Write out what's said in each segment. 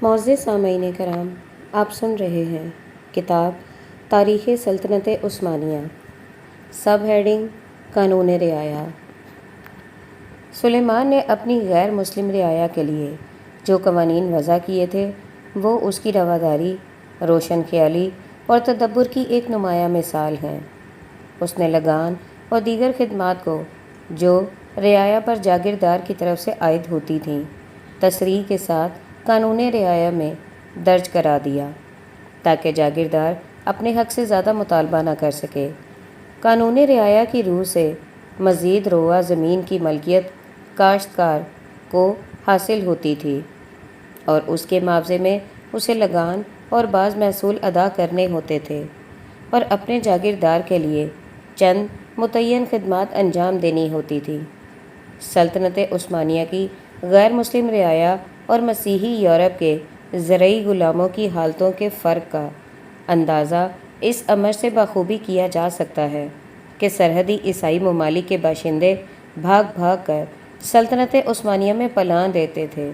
معزز سامعین کرام، آپ سن رہے ہیں کتاب تاریخ سلطنت عثمانیہ، سب ہیڈنگ قانون رعایا۔ سلیمان نے اپنی غیر مسلم رعایا کے لیے جو قوانین وضع کیے تھے وہ اس کی رواداری، روشن خیالی اور تدبر کی ایک نمایاں مثال ہیں۔ اس نے لگان اور دیگر خدمات کو جو رعایا پر جاگیردار کی طرف سے عائد ہوتی تھیں تصریح کے ساتھ قانون رعایا میں درج کرا دیا تاکہ جاگیردار اپنے حق سے زیادہ مطالبہ نہ کر سکے۔ قانون رعایا کی روح سے مزید رواں زمین کی ملکیت کاشتکار کو حاصل ہوتی تھی اور اس کے معاوضے میں اسے لگان اور بعض محصول ادا کرنے ہوتے تھے اور اپنے جاگیردار کے لیے چند متعین خدمات انجام دینی ہوتی تھی۔ سلطنت عثمانیہ کی غیر مسلم رعایا اور مسیحی یورپ کے زرعی غلاموں کی حالتوں کے فرق کا اندازہ اس امر سے بخوبی کیا جا سکتا ہے کہ سرحدی عیسائی ممالک کے باشندے بھاگ بھاگ کر سلطنت عثمانیہ میں پناہ لیتے تھے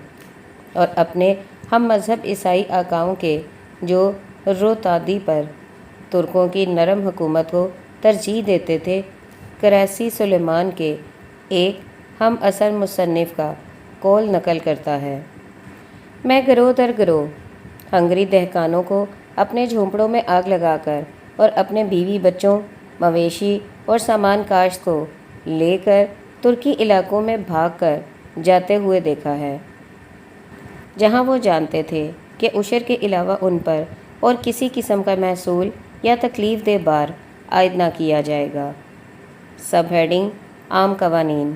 اور اپنے ہم مذہب عیسائی آقاؤں کے جو روتادی پر ترکوں کی نرم حکومت کو ترجیح دیتے تھے۔ کریسی سلیمان کے ایک ہم عصر مصنف کا قول نقل کرتا ہے: میں گروہ در گروہ ہنگری دہقانوں کو اپنے جھونپڑوں میں آگ لگا کر اور اپنے بیوی بچوں، مویشی اور سامان کاشت کو لے کر ترکی علاقوں میں بھاگ کر جاتے ہوئے دیکھا ہے، جہاں وہ جانتے تھے کہ عشر کے علاوہ ان پر اور کسی قسم کا محصول یا تکلیف دہ بار عائد نہ کیا جائے گا۔ سب ہیڈنگ عام قوانین۔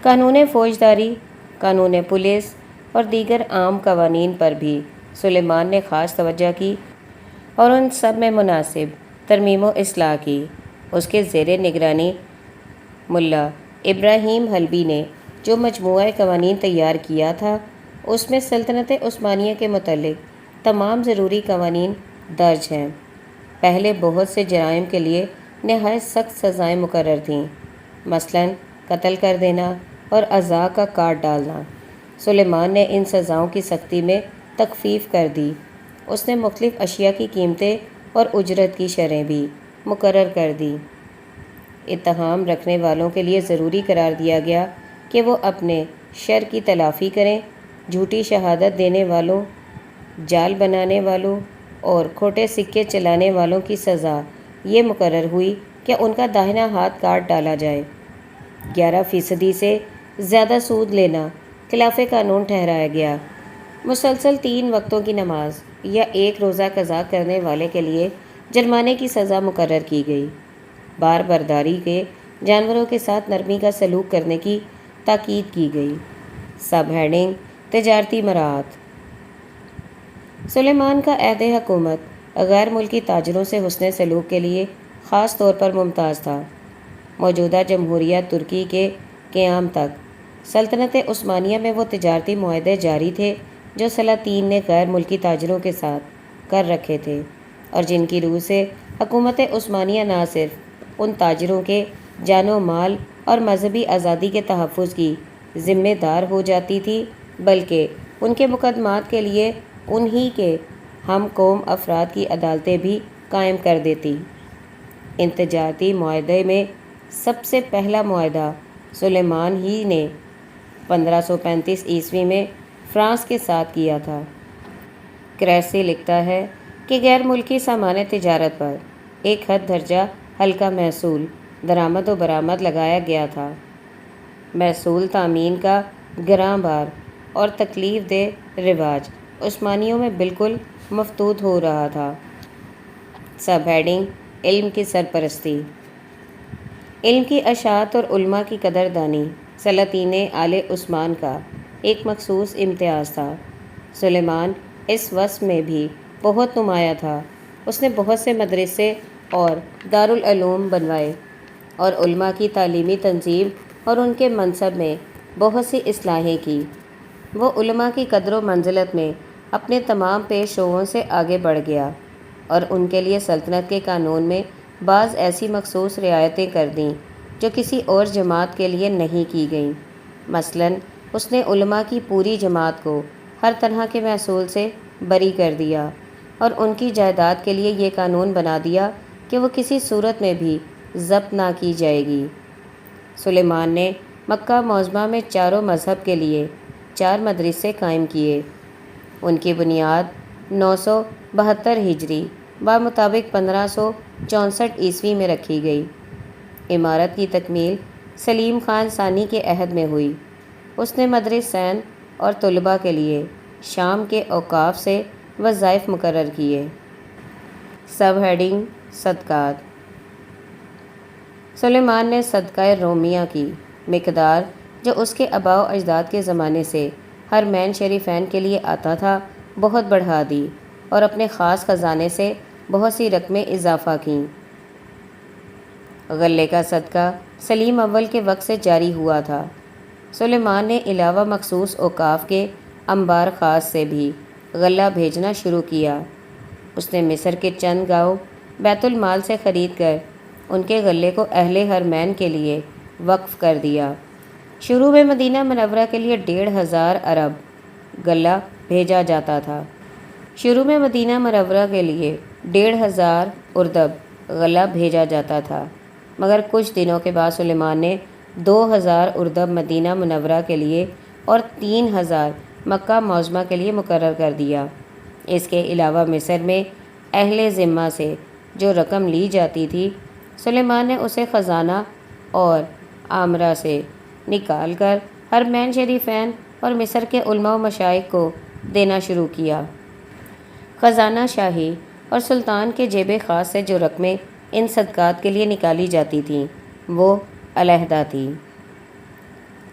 قانون فوجداری، قانون پولیس اور دیگر عام قوانین پر بھی سلیمان نے خاص توجہ کی اور ان سب میں مناسب ترمیم و اصلاح کی۔ اس کے زیر نگرانی ملا ابراہیم حلبی نے جو مجموعہ قوانین تیار کیا تھا اس میں سلطنت عثمانیہ کے متعلق تمام ضروری قوانین درج ہیں۔ پہلے بہت سے جرائم کے لیے نہایت سخت سزائیں مقرر تھیں، مثلاً قتل کر دینا اور اعضاء کا کاٹ ڈالنا۔ سلیمان نے ان سزاؤں کی سختی میں تخفیف کر دی۔ اس نے مختلف اشیاء کی قیمتیں اور اجرت کی شرحیں بھی مقرر کر دیں۔ اتہام رکھنے والوں کے لیے ضروری قرار دیا گیا کہ وہ اپنے شر کی تلافی کریں۔ جھوٹی شہادت دینے والوں، جال بنانے والوں اور کھوٹے سکے چلانے والوں کی سزا یہ مقرر ہوئی کہ ان کا داہنا ہاتھ کاٹ ڈالا جائے۔ 11% سے زیادہ سود لینا خلاف قانون ٹھہرایا گیا۔ مسلسل 3 وقتوں کی نماز یا 1 روزہ قضا کرنے والے کے لیے جرمانے کی سزا مقرر کی گئی۔ بار برداری کے جانوروں کے ساتھ نرمی کا سلوک کرنے کی تاکید کی گئی۔ سب ہیڈنگ تجارتی مراعات۔ سلیمان کا عہد حکومت غیر ملکی تاجروں سے حسن سلوک کے لیے خاص طور پر ممتاز تھا۔ موجودہ جمہوریہ ترکی کے قیام تک سلطنت عثمانیہ میں وہ تجارتی معاہدے جاری تھے جو سلاطین نے غیر ملکی تاجروں کے ساتھ کر رکھے تھے اور جن کی روح سے حکومت عثمانیہ نہ صرف ان تاجروں کے جان و مال اور مذہبی آزادی کے تحفظ کی ذمہ دار ہو جاتی تھی بلکہ ان کے مقدمات کے لیے انہی کے ہم قوم افراد کی عدالتیں بھی قائم کر دیتی۔ ان تجارتی معاہدے میں سب سے پہلا معاہدہ سلیمان ہی نے 1535 عیسوی میں فرانس کے ساتھ کیا تھا۔ کریسی لکھتا ہے کہ غیر ملکی سامان تجارت پر ایک حد درجہ ہلکا محصول درآمد و برآمد لگایا گیا تھا۔ محصول تامین کا گراں بار اور تکلیف دہ رواج عثمانیوں میں بالکل مفتوح ہو رہا تھا۔ سب ہیڈنگ علم کی سرپرستی۔ علم کی اشاعت اور علماء کی قدردانی سلاطین آل عثمان کا ایک مخصوص امتیاز تھا۔ سلیمان اس وصف میں بھی بہت نمایاں تھا۔ اس نے بہت سے مدرسے اور دارالعلوم بنوائے اور علماء کی تعلیمی تنظیم اور ان کے منصب میں بہت سی اصلاحیں کی۔ وہ علماء کی قدر و منزلت میں اپنے تمام پیش رووں سے آگے بڑھ گیا اور ان کے لیے سلطنت کے قانون میں بعض ایسی مخصوص رعایتیں کر دیں جو کسی اور جماعت کے لیے نہیں کی گئیں۔ مثلاً اس نے علماء کی پوری جماعت کو ہر طرح کے محصول سے بری کر دیا اور ان کی جائیداد کے لیے یہ قانون بنا دیا کہ وہ کسی صورت میں بھی ضبط نہ کی جائے گی۔ سلیمان نے مکہ معظمہ میں چاروں مذہب کے لیے 4 مدرسے قائم کیے۔ ان کی بنیاد 972 ہجری بمطابق 1564 عیسوی میں رکھی گئی۔ عمارت کی تکمیل سلیم خان ثانی کے عہد میں ہوئی۔ اس نے مدرسین اور طلباء کے لیے شام کے اوقاف سے وظائف مقرر کیے۔ سب ہیڈنگ صدقات۔ سلیمان نے صدقہ رومیہ کی مقدار جو اس کے آباء و اجداد کے زمانے سے حرمین شریفین کے لیے آتا تھا بہت بڑھا دی اور اپنے خاص خزانے سے بہت سی رقمیں اضافہ کیں۔ غلے کا صدقہ سلیم اول کے وقت سے جاری ہوا تھا۔ سلیمان نے علاوہ مخصوص اوقاف کے انبار خاص سے بھی غلہ بھیجنا شروع کیا۔ اس نے مصر کے چند گاؤں بیت المال سے خرید کر ان کے غلے کو اہل حرمین کے لیے وقف کر دیا۔ شروع میں مدینہ منورہ کے لیے 1500 ارب غلہ بھیجا جاتا تھا۔ شروع میں مدینہ منورہ کے لیے 1500 اردب غلہ بھیجا جاتا تھا، مگر کچھ دنوں کے بعد سلیمان نے 2000 اردب مدینہ منورہ کے لیے اور 3000 مکہ معظمہ کے لیے مقرر کر دیا۔ اس کے علاوہ مصر میں اہل ذمہ سے جو رقم لی جاتی تھی سلیمان نے اسے خزانہ اور عامرہ سے نکال کر حرمین شریفین اور مصر کے علماء و مشائخ کو دینا شروع کیا۔ خزانہ شاہی اور سلطان کے جیب خاص سے جو رقمیں ان صدقات کے لیے نکالی جاتی تھیں وہ علیحدہ تھیں۔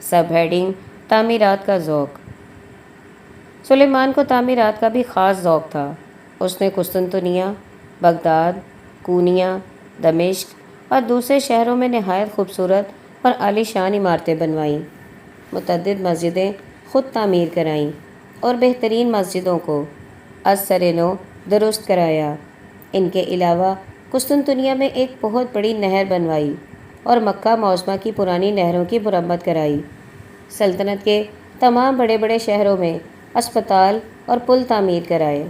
سب ہیڈنگ تعمیرات کا ذوق۔ سلیمان کو تعمیرات کا بھی خاص ذوق تھا۔ اس نے قسطنطنیہ، بغداد، کونیہ، دمشق اور دوسرے شہروں میں نہایت خوبصورت اور عالی شان عمارتیں بنوائیں، متعدد مسجدیں خود تعمیر کرائیں اور بہترین مسجدوں کو از سر نو درست کرایا۔ ان کے علاوہ قسطنطنیہ میں ایک بہت بڑی نہر بنوائی اور مکہ معظمہ کی پرانی نہروں کی مرمت کرائی۔ سلطنت کے تمام بڑے بڑے شہروں میں اسپتال اور پل تعمیر کرائے۔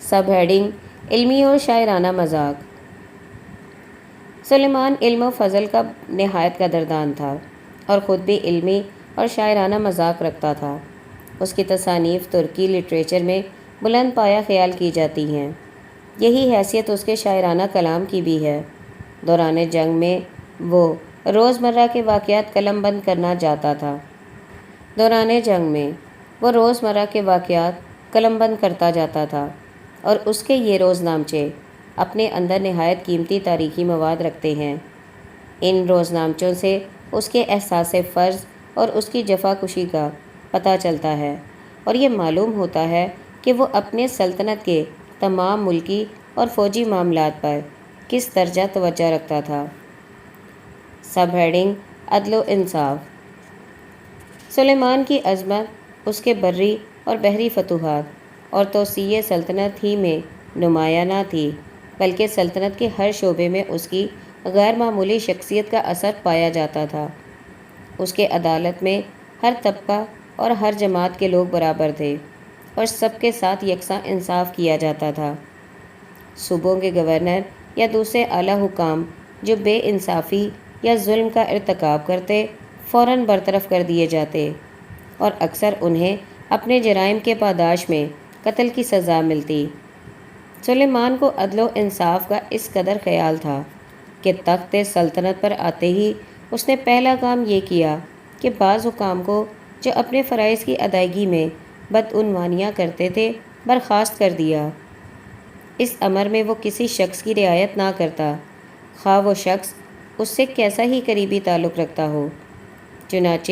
سب ہیڈنگ علمی اور شاعرانہ مذاق۔ سلیمان علم و فضل کا نہایت قدردان تھا اور خود بھی علمی اور شاعرانہ مذاق رکھتا تھا۔ اس کی تصانیف ترکی لٹریچر میں بلند پایہ خیال کی جاتی ہیں۔ یہی حیثیت اس کے شاعرانہ کلام کی بھی ہے۔ دوران جنگ میں وہ روزمرہ کے واقعات قلم بند کرنا جاتا تھا۔ قلم بند کرتا جاتا تھا اور اس کے یہ روز نامچے اپنے اندر نہایت قیمتی تاریخی مواد رکھتے ہیں۔ ان روز نامچوں سے اس کے احساس فرض اور اس کی جفا کشی کا پتہ چلتا ہے اور یہ معلوم ہوتا ہے کہ وہ اپنے سلطنت کے تمام ملکی اور فوجی معاملات پر کس درجہ توجہ رکھتا تھا۔ سب ہیڈنگ عدل و انصاف۔ سلیمان کی عظمت اس کے بری اور بحری فتوحات اور توسیع سلطنت ہی میں نمایاں نہ تھی، بلکہ سلطنت کے ہر شعبے میں اس کی غیر معمولی شخصیت کا اثر پایا جاتا تھا۔ اس کے عدالت میں ہر طبقہ اور ہر جماعت کے لوگ برابر تھے اور سب کے ساتھ یکساں انصاف کیا جاتا تھا۔ صوبوں کے گورنر یا دوسرے اعلیٰ حکام جو بے انصافی یا ظلم کا ارتکاب کرتے فوراً برطرف کر دیے جاتے اور اکثر انہیں اپنے جرائم کے پاداش میں قتل کی سزا ملتی۔ سلیمان کو عدل و انصاف کا اس قدر خیال تھا کہ تخت سلطنت پر آتے ہی اس نے پہلا کام یہ کیا کہ بعض حکام کو جو اپنے فرائض کی ادائیگی میں بدعنوانیاں کرتے تھے برخاست کر دیا۔ اس امر میں وہ کسی شخص کی رعایت نہ کرتا، خواہ وہ شخص اس سے کیسا ہی قریبی تعلق رکھتا ہو۔ چنانچہ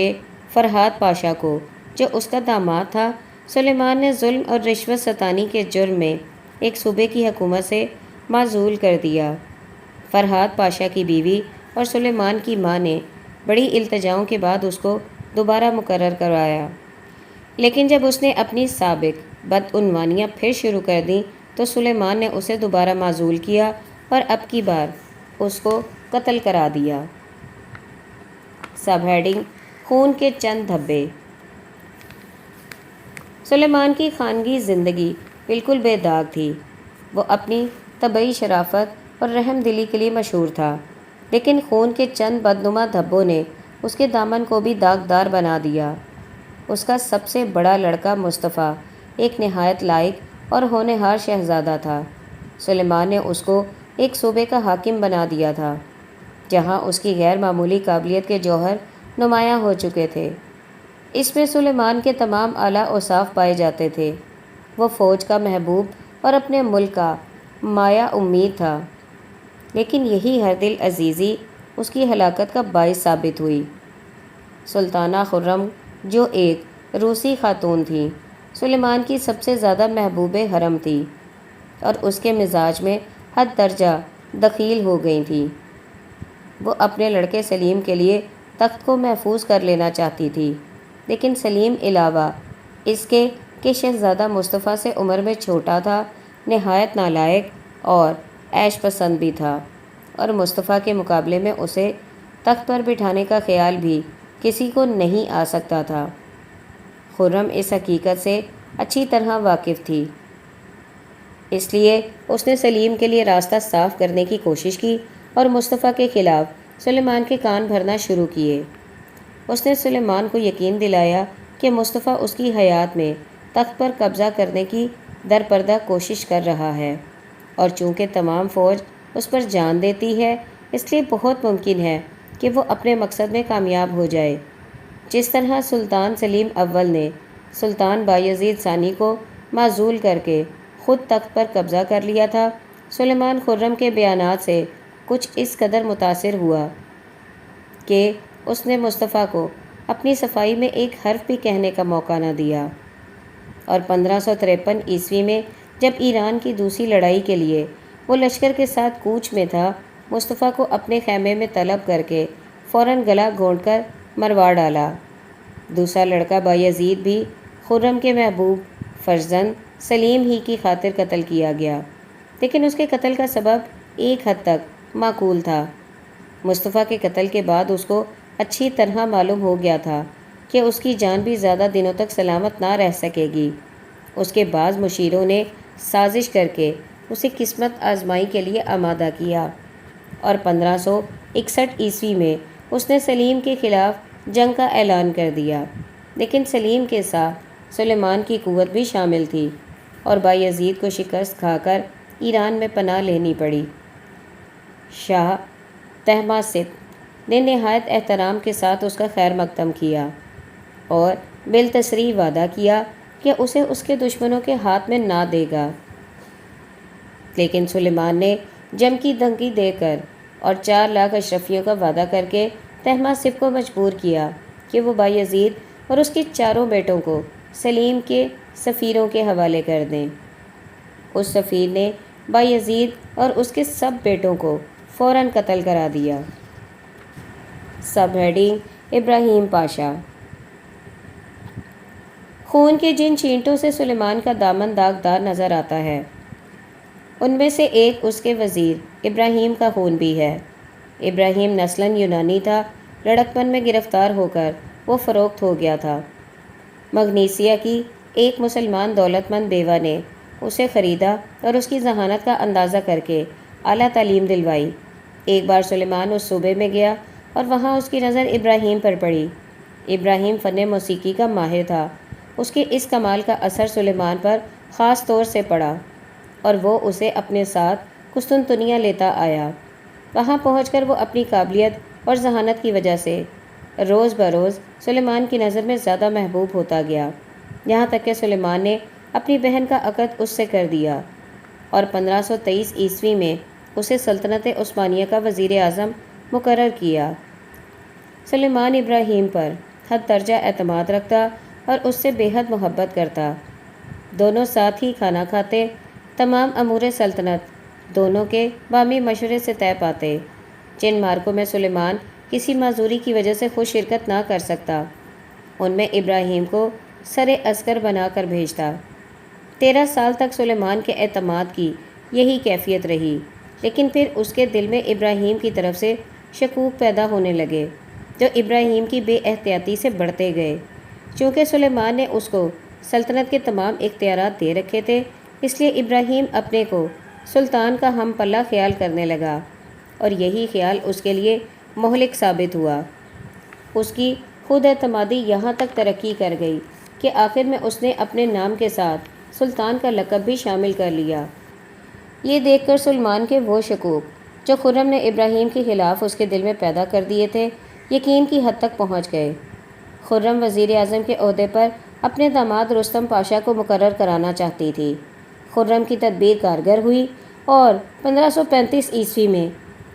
فرحات پاشا کو جو اس کا داماد تھا سلیمان نے ظلم اور رشوت ستانی کے جرم میں ایک صوبے کی حکومت سے معزول کر دیا۔ فرحات پاشا کی بیوی اور سلیمان کی ماں نے بڑی التجاؤں کے بعد اس کو دوبارہ مقرر کروایا، لیکن جب اس نے اپنی سابق بدعنوانیاں پھر شروع کر دیں تو سلیمان نے اسے دوبارہ معزول کیا اور اب کی بار اس کو قتل کرا دیا۔ سب ہیڈنگ خون کے چند دھبے۔ سلیمان کی خانگی زندگی بالکل بے داغ تھی۔ وہ اپنی طبعی شرافت اور رحم دلی کے لیے مشہور تھا، لیکن خون کے چند بدنما دھبوں نے اس کے دامن کو بھی داغدار بنا دیا۔ اس کا سب سے بڑا لڑکا مصطفیٰ ایک نہایت لائق اور ہونہار شہزادہ تھا۔ سلیمان نے اس کو ایک صوبے کا حاکم بنا دیا تھا، جہاں اس کی غیر معمولی قابلیت کے جوہر نمایاں ہو چکے تھے۔ اس میں سلیمان کے تمام اعلیٰ اوصاف پائے جاتے تھے۔ وہ فوج کا محبوب اور اپنے ملک کا مایہ امید تھا، لیکن یہی ہر دل عزیزی اس کی ہلاکت کا باعث ثابت ہوئی۔ سلطانہ خرم، جو ایک روسی خاتون تھیں، سلیمان کی سب سے زیادہ محبوب حرم تھی اور اس کے مزاج میں حد درجہ دخیل ہو گئی تھیں۔ وہ اپنے لڑکے سلیم کے لیے تخت کو محفوظ کر لینا چاہتی تھی، لیکن سلیم علاوہ اس کے کہ شہزادہ مصطفیٰ سے عمر میں چھوٹا تھا، نہایت نالائق اور عیش پسند بھی تھا، اور مصطفیٰ کے مقابلے میں اسے تخت پر بٹھانے کا خیال بھی کسی کو نہیں آ سکتا تھا۔ خرم اس حقیقت سے اچھی طرح واقف تھی، اس لیے اس نے سلیم کے لیے راستہ صاف کرنے کی کوشش کی اور مصطفیٰ کے خلاف سلیمان کے کان بھرنا شروع کیے۔ اس نے سلیمان کو یقین دلایا کہ مصطفیٰ اس کی حیات میں تخت پر قبضہ کرنے کی درپردہ کوشش کر رہا ہے، اور چونکہ تمام فوج اس پر جان دیتی ہے، اس لیے بہت ممکن ہے کہ وہ اپنے مقصد میں کامیاب ہو جائے۔ جس طرح سلطان سلیم اول نے سلطان بایزید ثانی کو معزول کر کے خود تخت پر قبضہ کر لیا تھا، سلیمان خرم کے بیانات سے کچھ اس قدر متاثر ہوا کہ اس نے مصطفیٰ کو اپنی صفائی میں ایک حرف بھی کہنے کا موقع نہ دیا، اور 1553 عیسوی میں جب ایران کی دوسری لڑائی کے لیے وہ لشکر کے ساتھ کوچ میں تھا، مصطفیٰ کو اپنے خیمے میں طلب کر کے فوراً گلا گھونٹ کر مروا ڈالا۔ دوسرا لڑکا بایزید بھی خرم کے محبوب فرزند سلیم ہی کی خاطر قتل کیا گیا، لیکن اس کے قتل کا سبب ایک حد تک معقول تھا۔ مصطفیٰ کے قتل کے بعد اس کو اچھی طرح معلوم ہو گیا تھا کہ اس کی جان بھی زیادہ دنوں تک سلامت نہ رہ سکے گی۔ اس کے بعض مشیروں نے سازش کر کے اسے قسمت آزمائی کے لیے آمادہ کیا، اور 1561 عیسوی میں اس نے سلیم کے خلاف جنگ کا اعلان کر دیا، لیکن سلیم کے ساتھ سلیمان کی قوت بھی شامل تھی، اور بایزید کو شکست کھا کر ایران میں پناہ لینی پڑی۔ شاہ طہماسپ نے نہایت احترام کے ساتھ اس کا خیر مقدم کیا اور بالتصریح وعدہ کیا کہ اسے اس کے دشمنوں کے ہاتھ میں نہ دے گا، لیکن سلیمان نے جم کی دھمکی دے کر اور 4 لاکھ اشرفیوں کا وعدہ کر کے طہماسپ کو مجبور کیا کہ وہ بایزید اور اس کے 4 بیٹوں کو سلیم کے سفیروں کے حوالے کر دیں۔ اس سفیر نے بایزید اور اس کے سب بیٹوں کو فوراً قتل کرا دیا۔ سب ہیڈنگ: ابراہیم پاشا۔ خون کے جن چھینٹوں سے سلیمان کا دامن داغدار نظر آتا ہے، ان میں سے ایک اس کے وزیر ابراہیم کا خون بھی ہے۔ ابراہیم نسلاً یونانی تھا، لڑکپن میں گرفتار ہو کر وہ فروخت ہو گیا تھا۔ مغنیسیہ کی ایک مسلمان دولت مند بیوہ نے اسے خریدا اور اس کی ذہانت کا اندازہ کر کے اعلیٰ تعلیم دلوائی۔ ایک بار سلیمان اس صوبے میں گیا اور وہاں اس کی نظر ابراہیم پر پڑی۔ ابراہیم فن موسیقی کا ماہر تھا۔ اس کے اس کمال کا اثر سلیمان پر خاص طور سے پڑا اور وہ اسے اپنے ساتھ قسطنطنیہ لیتا آیا۔ وہاں پہنچ کر وہ اپنی قابلیت اور ذہانت کی وجہ سے روز بروز سلیمان کی نظر میں زیادہ محبوب ہوتا گیا، یہاں تک کہ سلیمان نے اپنی بہن کا عقد اس سے کر دیا اور 1523 عیسوی میں اسے سلطنت عثمانیہ کا وزیر اعظم مقرر کیا۔ سلیمان ابراہیم پر حد درجہ اعتماد رکھتا اور اس سے بے حد محبت کرتا۔ دونوں ساتھ ہی کھانا کھاتے، تمام امور سلطنت دونوں کے باہمی مشورے سے طے پاتے۔ جن مارکوں میں سلیمان کسی معذوری کی وجہ سے خود شرکت نہ کر سکتا، ان میں ابراہیم کو سر عسکر بنا کر بھیجتا۔ 13 سال تک سلیمان کے اعتماد کی یہی کیفیت رہی، لیکن پھر اس کے دل میں ابراہیم کی طرف سے شکوک پیدا ہونے لگے، جو ابراہیم کی بے احتیاطی سے بڑھتے گئے۔ چونکہ سلیمان نے اس کو سلطنت کے تمام اختیارات دے رکھے تھے، اس لیے ابراہیم اپنے کو سلطان کا ہم پلہ خیال کرنے لگا، اور یہی خیال اس کے لیے مہلک ثابت ہوا۔ اس کی خود اعتمادی یہاں تک ترقی کر گئی کہ آخر میں اس نے اپنے نام کے ساتھ سلطان کا لقب بھی شامل کر لیا۔ یہ دیکھ کر سلمان کے وہ شکوک جو خرم نے ابراہیم کے خلاف اس کے دل میں پیدا کر دیے تھے، یقین کی حد تک پہنچ گئے۔ خرم وزیر اعظم کے عہدے پر اپنے داماد رستم پاشا کو مقرر کرانا چاہتی تھی۔ خرم کی تدبیر کارگر ہوئی، اور 1535 عیسوی میں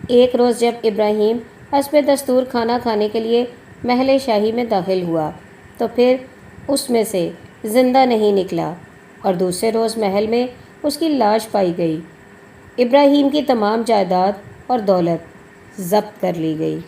ایک روز جب ابراہیم حسب دستور کھانا کھانے کے لیے محل شاہی میں داخل ہوا تو پھر اس میں سے زندہ نہیں نکلا، اور دوسرے روز محل میں اس کی لاش پائی گئی۔ ابراہیم کی تمام جائیداد اور دولت ضبط کر لی گئی۔